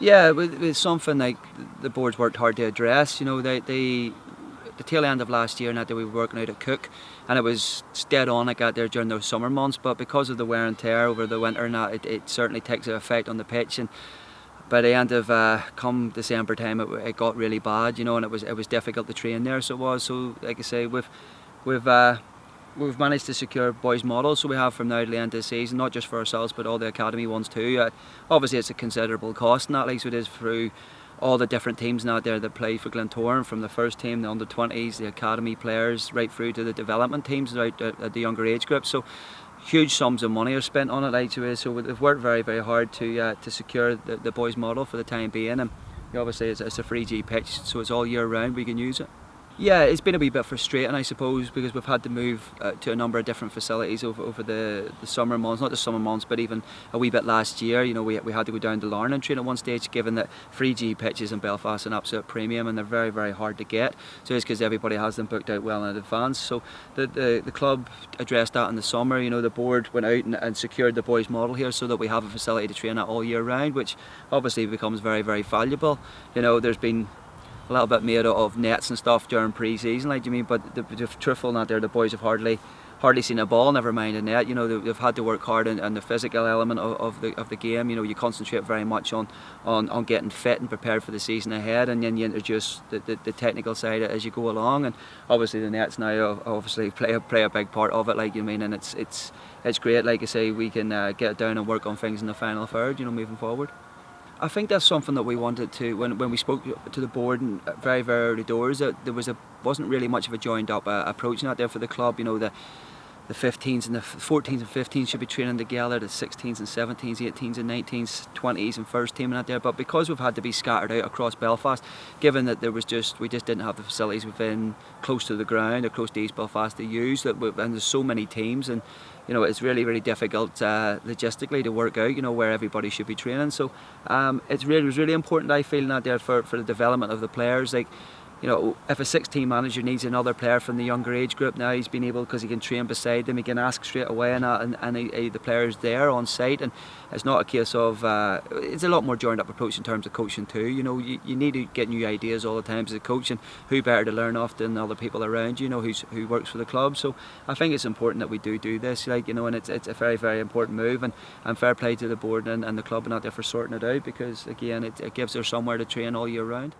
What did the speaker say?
Yeah, it's something like the board's worked hard to address. You know, the tail end of last year, and that we were working out at Cook, and it was dead on like that there during those summer months. But because of the wear and tear over the winter, and that it certainly takes an effect on the pitch. And by the end of come December time, it got really bad. You know, and it was difficult to train there. So it was. So like I say, we've managed to secure boys models, so we have from now to the end of the season, not just for ourselves but all the academy ones too. Obviously it's a considerable cost, and that like so it is through all the different teams out there that play for Glentoran, from the first team, the under-20s, the academy players, right through to the development teams right at the younger age group. So huge sums of money are spent on it, like so we've worked very, very hard to secure the boys model for the time being. And obviously it's a 3G pitch, so it's all year round we can use it. Yeah, it's been a wee bit frustrating, I suppose, because we've had to move to a number of different facilities over the summer months, not the summer months, but even a wee bit last year. You know, we had to go down to Larne and train at one stage, given that 3G pitches in Belfast are an absolute premium and they're very, very hard to get. So it's because everybody has them booked out well in advance. So the club addressed that in the summer. You know, the board went out and secured the boys model here so that we have a facility to train at all year round, which obviously becomes very, very valuable. You know, there's been a little bit made of nets and stuff during pre-season, like you mean, but the truthful not there, the boys have hardly seen a ball, never mind a net. You know, they've had to work hard on the physical element of the game. You know, you concentrate very much on getting fit and prepared for the season ahead, and then you introduce the technical side as you go along. And obviously the nets now obviously play a big part of it, like you mean, and it's great. Like I say, we can get down and work on things in the final third, you know, moving forward. I think that's something that we wanted to, when we spoke to the board in very, very early doors, that there wasn't really much of a joined up approach out there for the club. You know, the 15s and the 14s and 15s should be training together, the 16s and 17s, 18s and 19s, 20s and first team out there. But because we've had to be scattered out across Belfast, given that we just didn't have the facilities within close to the ground or close to East Belfast to use, and there's so many teams, and you know, it's really, really difficult logistically to work out, you know, where everybody should be training. So it was really important, I feel, out there for the development of the players. Like, you know, if a 16 manager needs another player from the younger age group, now he's been able, because he can train beside them, he can ask straight away, and the player's there on site. And it's not a case of it's a lot more joined up approach in terms of coaching too. You know, you need to get new ideas all the time as a coach, and who better to learn off than other people around you, know, who works for the club. So I think it's important that we do this, like, you know, and it's a very, very important move, and fair play to the board and the club and out there for sorting it out, because again it gives her somewhere to train all year round.